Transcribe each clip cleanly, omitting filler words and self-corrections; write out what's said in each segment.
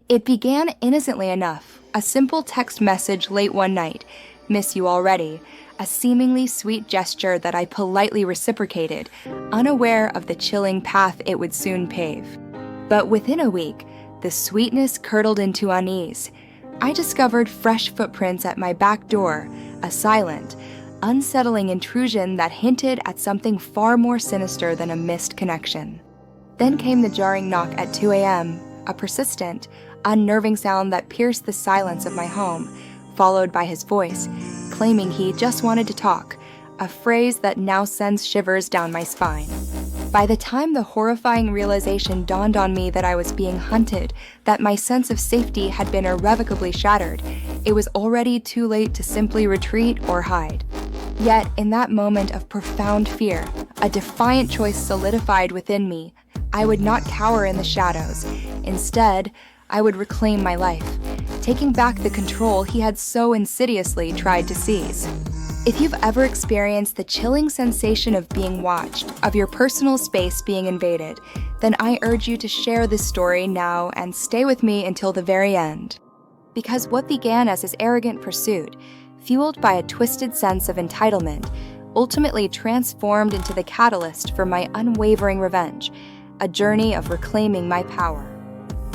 It began innocently enough, a simple text message late one night, "Miss you already," a seemingly sweet gesture that I politely reciprocated, unaware of the chilling path it would soon pave. But within a week, the sweetness curdled into unease. I discovered fresh footprints at my back door, a silent, unsettling intrusion that hinted at something far more sinister than a missed connection. Then came the jarring knock at 2 a.m., a persistent, unnerving sound that pierced the silence of my home, followed by his voice, claiming he just wanted to talk, a phrase that now sends shivers down my spine. By the time the horrifying realization dawned on me that I was being hunted, that my sense of safety had been irrevocably shattered, it was already too late to simply retreat or hide. Yet, in that moment of profound fear, a defiant choice solidified within me. I would not cower in the shadows. Instead, I would reclaim my life, taking back the control he had so insidiously tried to seize. If you've ever experienced the chilling sensation of being watched, of your personal space being invaded, then I urge you to share this story now and stay with me until the very end. Because what began as his arrogant pursuit, fueled by a twisted sense of entitlement, ultimately transformed into the catalyst for my unwavering revenge, a journey of reclaiming my power.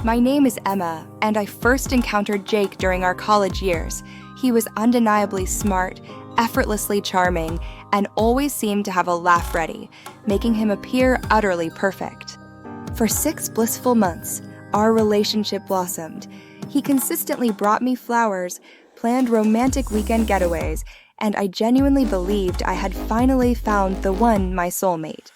My name is Emma, and I first encountered Jake during our college years. He was undeniably smart, effortlessly charming, and always seemed to have a laugh ready, making him appear utterly perfect. For 6 blissful months, our relationship blossomed. He consistently brought me flowers, planned romantic weekend getaways, and I genuinely believed I had finally found the one, my soulmate.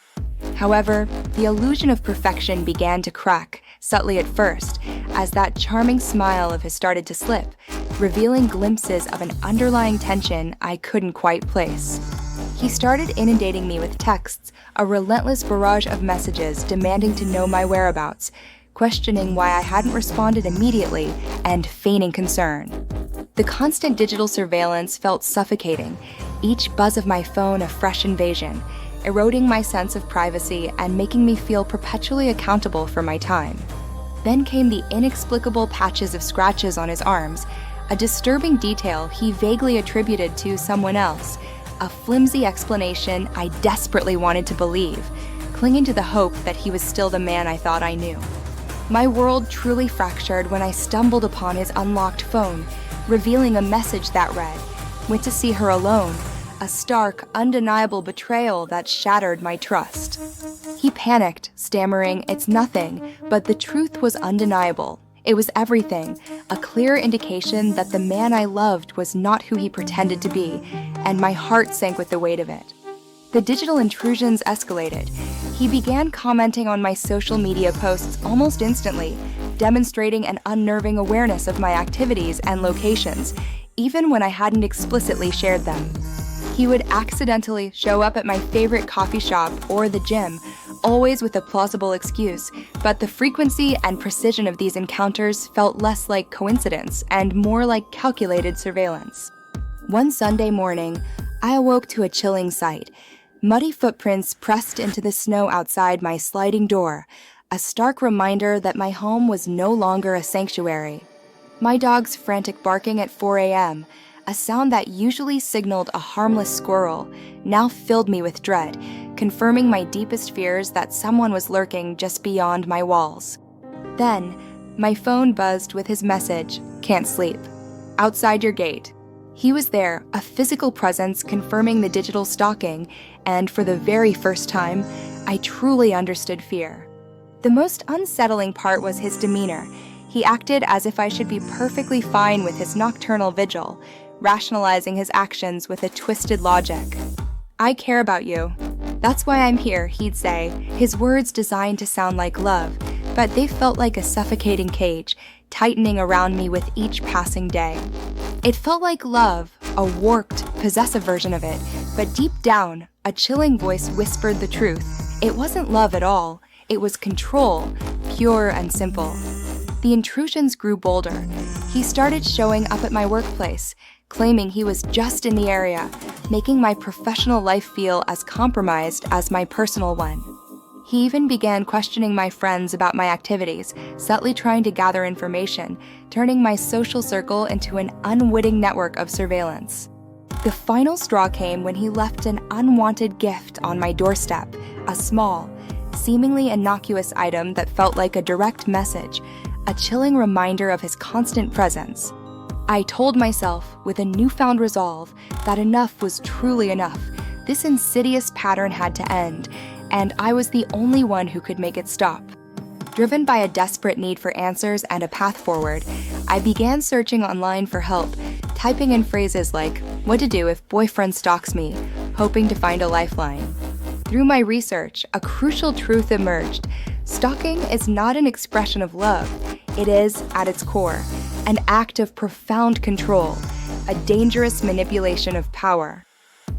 However, the illusion of perfection began to crack, subtly at first, as that charming smile of his started to slip, revealing glimpses of an underlying tension I couldn't quite place. He started inundating me with texts, a relentless barrage of messages demanding to know my whereabouts, questioning why I hadn't responded immediately, and feigning concern. The constant digital surveillance felt suffocating, each buzz of my phone a fresh invasion, eroding my sense of privacy and making me feel perpetually accountable for my time. Then came the inexplicable patches of scratches on his arms, a disturbing detail he vaguely attributed to someone else, a flimsy explanation I desperately wanted to believe, clinging to the hope that he was still the man I thought I knew. My world truly fractured when I stumbled upon his unlocked phone, revealing a message that read, "Went to see her alone," a stark, undeniable betrayal that shattered my trust. He panicked, stammering, "It's nothing," but the truth was undeniable. It was everything, a clear indication that the man I loved was not who he pretended to be, and my heart sank with the weight of it. The digital intrusions escalated. He began commenting on my social media posts almost instantly, demonstrating an unnerving awareness of my activities and locations, even when I hadn't explicitly shared them. He would accidentally show up at my favorite coffee shop or the gym, always with a plausible excuse, but the frequency and precision of these encounters felt less like coincidence and more like calculated surveillance. One Sunday morning, I awoke to a chilling sight. Muddy footprints pressed into the snow outside my sliding door, a stark reminder that my home was no longer a sanctuary. My dog's frantic barking at 4 a.m., a sound that usually signaled a harmless squirrel, now filled me with dread, confirming my deepest fears that someone was lurking just beyond my walls. Then, my phone buzzed with his message, "Can't sleep. Outside your gate." He was there, a physical presence confirming the digital stalking, and for the very first time, I truly understood fear. The most unsettling part was his demeanor. He acted as if I should be perfectly fine with his nocturnal vigil, rationalizing his actions with a twisted logic. "I care about you. That's why I'm here," he'd say, his words designed to sound like love, but they felt like a suffocating cage, tightening around me with each passing day. It felt like love, a warped, possessive version of it, but deep down, a chilling voice whispered the truth. It wasn't love at all. It was control, pure and simple. The intrusions grew bolder. He started showing up at my workplace, claiming he was just in the area, making my professional life feel as compromised as my personal one. He even began questioning my friends about my activities, subtly trying to gather information, turning my social circle into an unwitting network of surveillance. The final straw came when he left an unwanted gift on my doorstep, a small, seemingly innocuous item that felt like a direct message, a chilling reminder of his constant presence. I told myself, with a newfound resolve, that enough was truly enough. This insidious pattern had to end, and I was the only one who could make it stop. Driven by a desperate need for answers and a path forward, I began searching online for help, typing in phrases like, "what to do if boyfriend stalks me," hoping to find a lifeline. Through my research, a crucial truth emerged. Stalking is not an expression of love. It is, at its core, an act of profound control, a dangerous manipulation of power.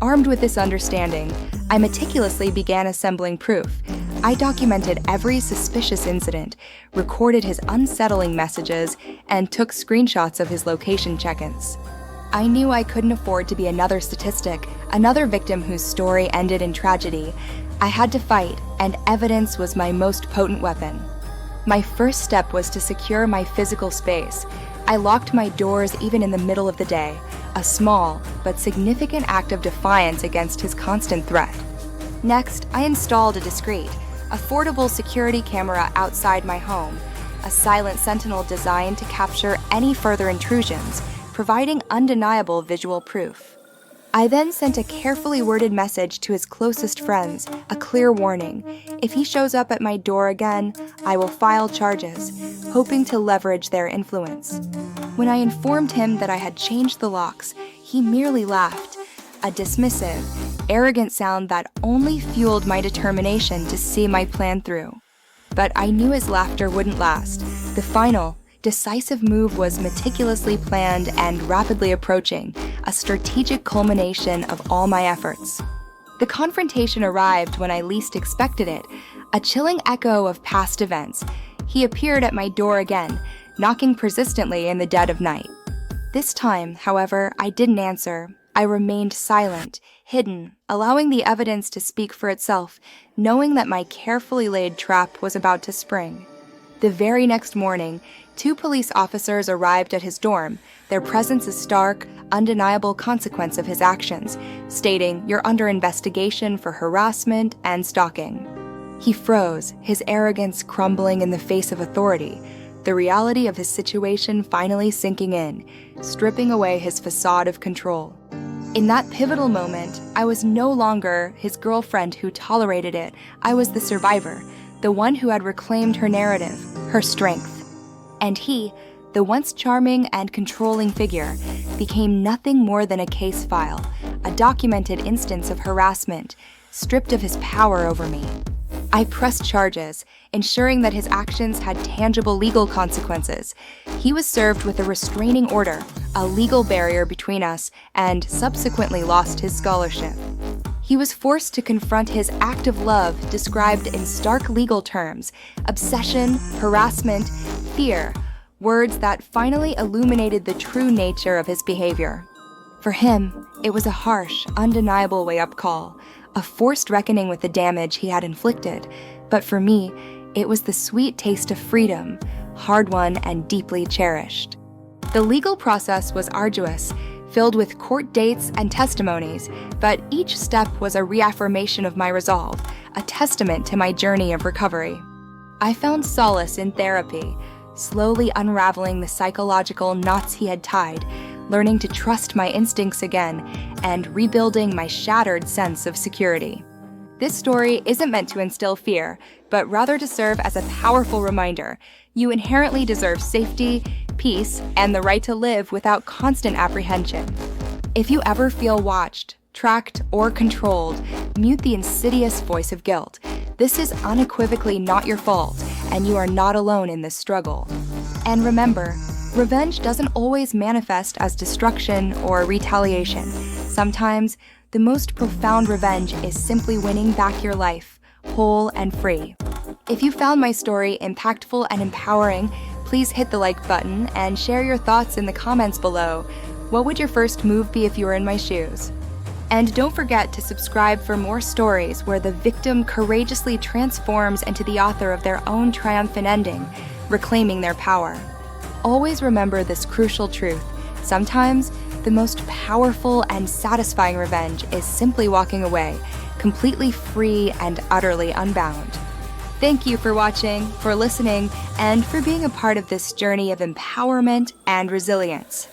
Armed with this understanding, I meticulously began assembling proof. I documented every suspicious incident, recorded his unsettling messages, and took screenshots of his location check-ins. I knew I couldn't afford to be another statistic, another victim whose story ended in tragedy. I had to fight, and evidence was my most potent weapon. My first step was to secure my physical space. I locked my doors even in the middle of the day, a small but significant act of defiance against his constant threat. Next, I installed a discreet, affordable security camera outside my home, a silent sentinel designed to capture any further intrusions, providing undeniable visual proof. I then sent a carefully worded message to his closest friends, a clear warning. If he shows up at my door again, I will file charges, hoping to leverage their influence. When I informed him that I had changed the locks, he merely laughed, a dismissive, arrogant sound that only fueled my determination to see my plan through. But I knew his laughter wouldn't last. The final, decisive move was meticulously planned and rapidly approaching, a strategic culmination of all my efforts. The confrontation arrived when I least expected it, a chilling echo of past events. He appeared at my door again, knocking persistently in the dead of night. This time, however, I didn't answer. I remained silent, hidden, allowing the evidence to speak for itself, knowing that my carefully laid trap was about to spring. The very next morning, 2 police officers arrived at his dorm, their presence a stark, undeniable consequence of his actions, stating, "You're under investigation for harassment and stalking." He froze, his arrogance crumbling in the face of authority, the reality of his situation finally sinking in, stripping away his facade of control. In that pivotal moment, I was no longer his girlfriend who tolerated it. I was the survivor, the one who had reclaimed her narrative, her strength. And he, the once charming and controlling figure, became nothing more than a case file, a documented instance of harassment, stripped of his power over me. I pressed charges, ensuring that his actions had tangible legal consequences. He was served with a restraining order, a legal barrier between us, and subsequently lost his scholarship. He was forced to confront his act of love described in stark legal terms: obsession, harassment, fear, words that finally illuminated the true nature of his behavior. For him, it was a harsh, undeniable wake-up call, a forced reckoning with the damage he had inflicted. But for me, it was the sweet taste of freedom, hard-won and deeply cherished. The legal process was arduous, filled with court dates and testimonies, but each step was a reaffirmation of my resolve, a testament to my journey of recovery. I found solace in therapy, slowly unraveling the psychological knots he had tied, learning to trust my instincts again, and rebuilding my shattered sense of security. This story isn't meant to instill fear, but rather to serve as a powerful reminder. You inherently deserve safety, peace, and the right to live without constant apprehension. If you ever feel watched, tracked, or controlled, mute the insidious voice of guilt. This is unequivocally not your fault, and you are not alone in this struggle. And remember, revenge doesn't always manifest as destruction or retaliation. Sometimes, the most profound revenge is simply winning back your life, whole and free. If you found my story impactful and empowering, please hit the like button and share your thoughts in the comments below. What would your first move be if you were in my shoes? And don't forget to subscribe for more stories where the victim courageously transforms into the author of their own triumphant ending, reclaiming their power. Always remember this crucial truth. Sometimes, the most powerful and satisfying revenge is simply walking away, completely free and utterly unbound. Thank you for watching, for listening, and for being a part of this journey of empowerment and resilience.